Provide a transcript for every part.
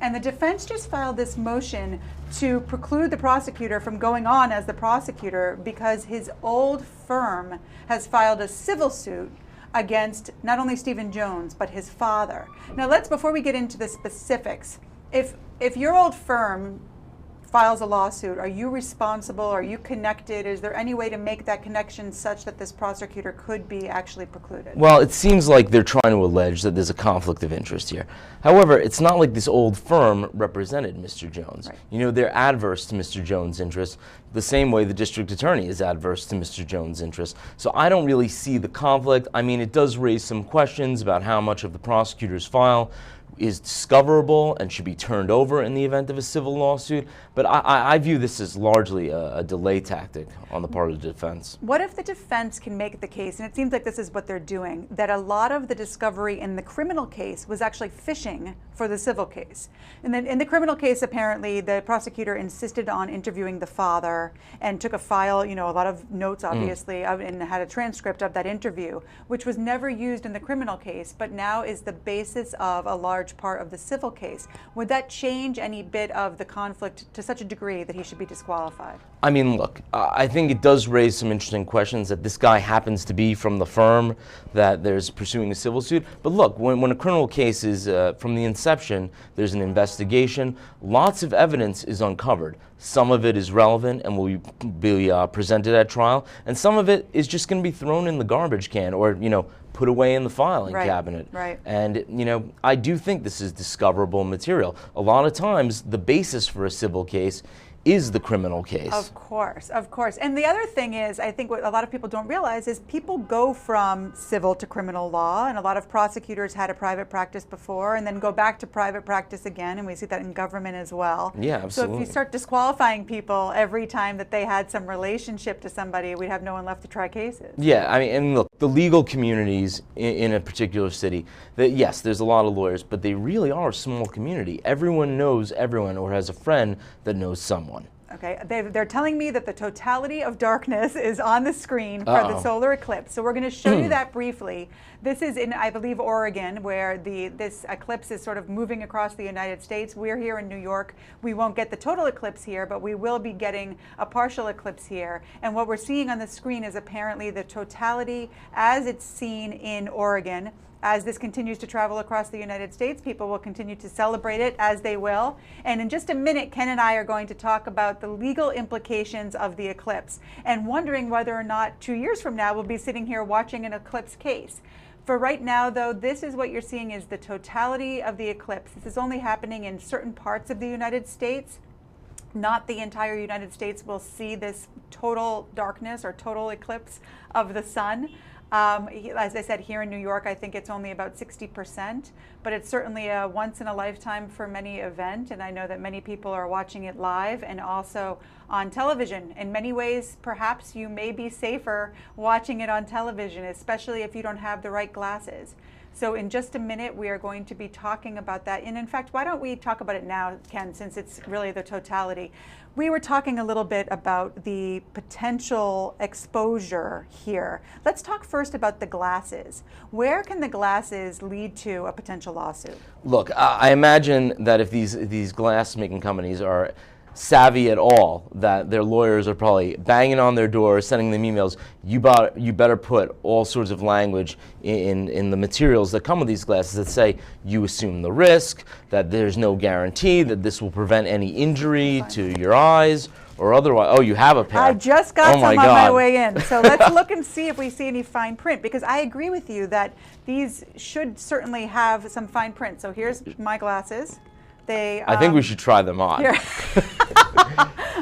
And the defense just filed this motion to preclude the prosecutor from going on as the prosecutor because his old firm has filed a civil suit against not only Stephen Jones, but his father. Now before we get into the specifics, if your old firm files a lawsuit, are you responsible? Are you connected? Is there any way to make that connection such that this prosecutor could be actually precluded? Well, it seems like they're trying to allege that there's a conflict of interest here. However, it's not like this old firm represented Mr. Jones. Right. You know, they're adverse to Mr. Jones' interests the same way the district attorney is adverse to Mr. Jones' interests. So I don't really see the conflict. I mean, it does raise some questions about how much of the prosecutor's file is discoverable and should be turned over in the event of a civil lawsuit. But I view this as largely a delay tactic on the part of the defense. What if the defense can make the case, and it seems like this is what they're doing, that a lot of the discovery in the criminal case was actually fishing for the civil case? And then in the criminal case, apparently, the prosecutor insisted on interviewing the father and took a file, a lot of notes, obviously, and had a transcript of that interview, which was never used in the criminal case, but now is the basis of a large part of the civil case. Would that change any bit of the conflict to such a degree that he should be disqualified? I mean, look, I think it does raise some interesting questions that this guy happens to be from the firm that there's pursuing a civil suit. But look, when a criminal case is, from the inception, there's an investigation, lots of evidence is uncovered. Some of it is relevant and will be presented at trial, and some of it is just going to be thrown in the garbage can or, put away in the filing cabinet. Right. And, I do think this is discoverable material. A lot of times, the basis for a civil case is the criminal case. Of course. And the other thing is, I think what a lot of people don't realize is people go from civil to criminal law, and a lot of prosecutors had a private practice before and then go back to private practice again, and we see that in government as well. Yeah, absolutely. So if you start disqualifying people every time that they had some relationship to somebody, we'd have no one left to try cases. Yeah, I mean, and look, the legal communities in a particular city, yes, there's a lot of lawyers, but they really are a small community. Everyone knows everyone or has a friend that knows someone. Okay, they're telling me that the totality of darkness is on the screen for the solar eclipse. So we're going to show you that briefly. This is in, I believe, Oregon, where this eclipse is sort of moving across the United States. We're here in New York. We won't get the total eclipse here, but we will be getting a partial eclipse here. And what we're seeing on the screen is apparently the totality as it's seen in Oregon. As this continues to travel across the United States, people will continue to celebrate it as they will. And in just a minute, Ken and I are going to talk about the legal implications of the eclipse and wondering whether or not 2 years from now we'll be sitting here watching an eclipse case. For right now, though, this is what you're seeing is the totality of the eclipse. This is only happening in certain parts of the United States. Not the entire United States will see this total darkness or total eclipse of the sun. As I said, here in New York, I think it's only about 60%, but it's certainly a once in a lifetime for many event, and I know that many people are watching it live and also on television. In many ways, perhaps you may be safer watching it on television, especially if you don't have the right glasses. So in just a minute, we are going to be talking about that. And in fact, why don't we talk about it now, Ken, since it's really the totality. We were talking a little bit about the potential exposure here. Let's talk first about the glasses. Where can the glasses lead to a potential lawsuit? Look, I imagine that if these glass-making companies are savvy at all, that their lawyers are probably banging on their door, sending them emails. You better put all sorts of language in the materials that come with these glasses that say you assume the risk, that there's no guarantee that this will prevent any injury to your eyes or otherwise. Oh, you have a pair. I just got some on my way in. So let's look and see if we see any fine print, because I agree with you that these should certainly have some fine print. So here's my glasses. I think we should try them on.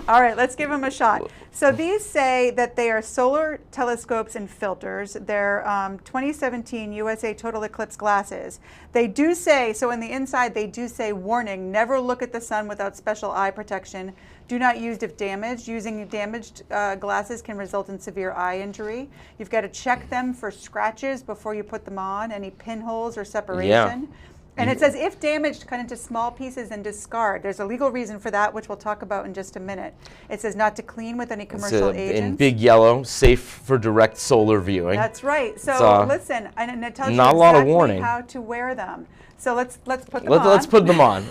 All right, let's give them a shot. So these say that they are solar telescopes and filters. They're 2017 USA Total Eclipse glasses. They do say, so in the inside they do say, warning, never look at the sun without special eye protection. Do not use if damaged. Using damaged glasses can result in severe eye injury. You've got to check them for scratches before you put them on, any pinholes or separation. Yeah. And it says, if damaged, cut into small pieces and discard. There's a legal reason for that, which we'll talk about in just a minute. It says not to clean with any commercial agents. In big yellow, safe for direct solar viewing. That's right. So listen, and it tells you not a lot of exactly warning. How to wear them. So let's put them on. Let's put them on.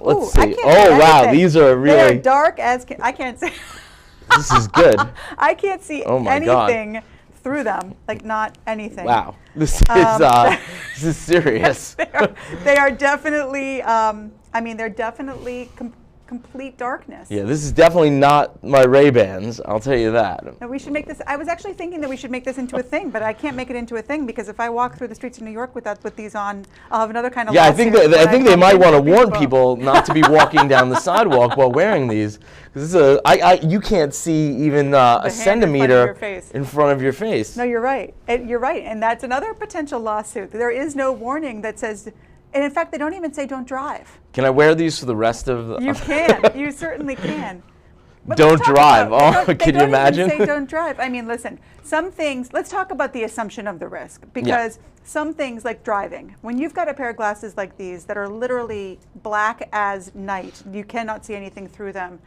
Let's Ooh, I see. can't Oh, see wow. anything. These are They are really, dark as I can't see. this is good. I can't see Oh my God. anything through them, like not anything. Wow. This is serious. They are definitely, I mean, they're definitely complete darkness. Yeah, this is definitely not my Ray-Bans, I'll tell you that. No, we should make this, I was actually thinking that we should make this into a thing, but I can't make it into a thing because if I walk through the streets of New York with these on, I'll have another kind of Yeah, I lawsuit think when I think bump they might into want to warn people not to be walking down the sidewalk while wearing these. Because you can't see even a centimeter in front of your face. No, you're right. You're right, and that's another potential lawsuit. There is no warning that says, and in fact, they don't even say don't drive. Can I wear these for the rest of the... You can. You certainly can. But don't drive. Can you imagine? They don't even say don't drive. I mean, listen, some things, let's talk about the assumption of the risk. Because some things like driving, when you've got a pair of glasses like these that are literally black as night, you cannot see anything through them,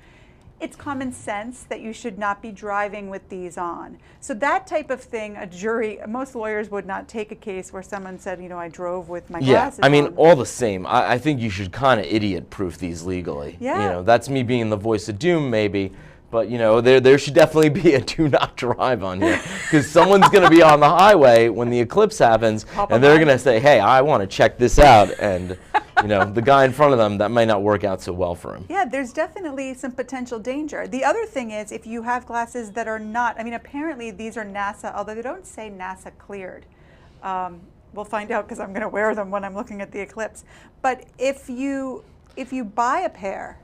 it's common sense that you should not be driving with these on. So that type of thing, a jury, most lawyers would not take a case where someone said, you know, I drove with my glasses on. I mean, on. all the same, I think you should kind of idiot-proof these legally. Yeah. You know, that's me being the voice of doom, maybe. But, you know, there should definitely be a do not drive on here. Because someone's going to be on the highway when the eclipse happens, and they're going to say, hey, I want to check this out. And, you know, the guy in front of them, that might not work out so well for him. Yeah, there's definitely some potential danger. The other thing is if you have glasses that are not, I mean, apparently these are NASA, although they don't say NASA cleared. We'll find out because I'm going to wear them when I'm looking at the eclipse. But if you buy a pair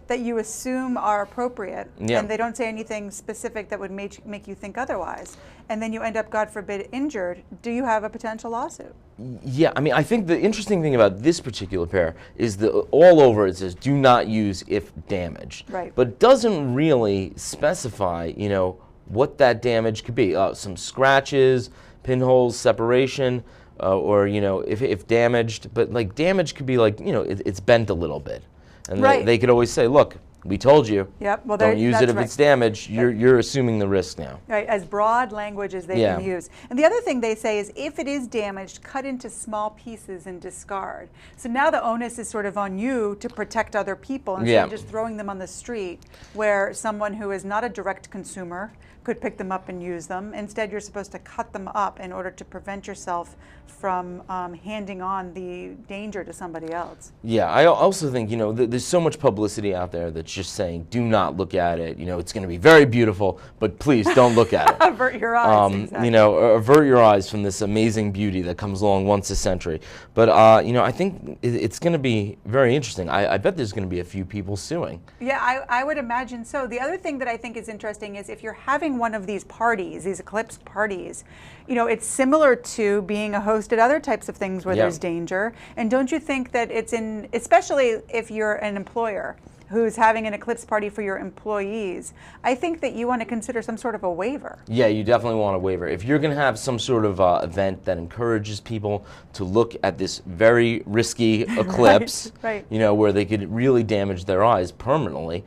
that you assume are appropriate, and they don't say anything specific that would make you think otherwise, and then you end up, God forbid, injured, do you have a potential lawsuit? Yeah, I mean, I think the interesting thing about this particular pair is that all over it says, do not use if damaged. Right. But it doesn't really specify, you know, what that damage could be. Some scratches, pinholes, separation, or, you know, if damaged, but like damage could be like, you know, it's bent a little bit. And they could always say, look, we told you, well, don't use it if it's damaged. You're assuming the risk now. Right, as broad language as they can use. And the other thing they say is if it is damaged, cut into small pieces and discard. So now the onus is sort of on you to protect other people instead of just throwing them on the street where someone who is not a direct consumer could pick them up and use them. Instead, you're supposed to cut them up in order to prevent yourself from handing on the danger to somebody else. Yeah, I also think, you know, there's so much publicity out there that's just saying, do not look at it. You know, it's going to be very beautiful, but please don't look at it. Avert your eyes. Exactly. You know, avert your eyes from this amazing beauty that comes along once a century. But, you know, I think it's going to be very interesting. I bet there's going to be a few people suing. Yeah, I would imagine so. The other thing that I think is interesting is if you're having one of these parties, these eclipse parties, you know, it's similar to being a host at other types of things where there's danger. And don't you think that it's especially if you're an employer who's having an eclipse party for your employees, I think that you want to consider some sort of a waiver. Yeah, you definitely want a waiver. If you're going to have some sort of event that encourages people to look at this very risky eclipse, you know, where they could really damage their eyes permanently,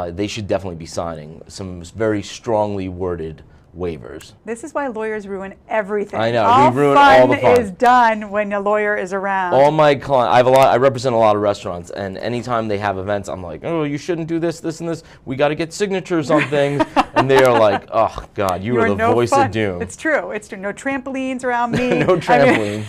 they should definitely be signing some very strongly worded waivers. This is why lawyers ruin everything. I know, we ruin all the fun. Is done when a lawyer is around. All my clients, I represent a lot of restaurants, and anytime they have events, I'm like, oh, you shouldn't do this, this, and this. We got to get signatures on things, and they are like, oh God, you are the voice of doom. It's true. It's true. No trampolines around me. No trampolines.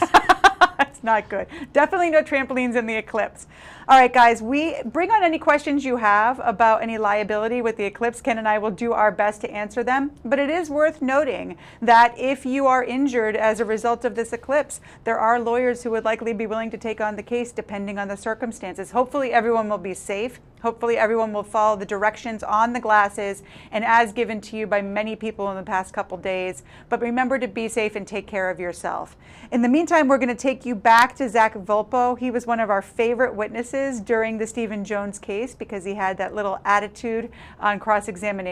It's not good. Definitely no trampolines in the eclipse. All right, guys, we bring on any questions you have about any liability with the eclipse. Ken and I will do our best to answer them. But it is worth noting that if you are injured as a result of this eclipse, there are lawyers who would likely be willing to take on the case depending on the circumstances. Hopefully everyone will be safe. Hopefully everyone will follow the directions on the glasses and as given to you by many people in the past couple days. But remember to be safe and take care of yourself. In the meantime, we're going to take you back to Zach Volpo. He was one of our favorite witnesses during the Stephen Jones case because he had that little attitude on cross-examination.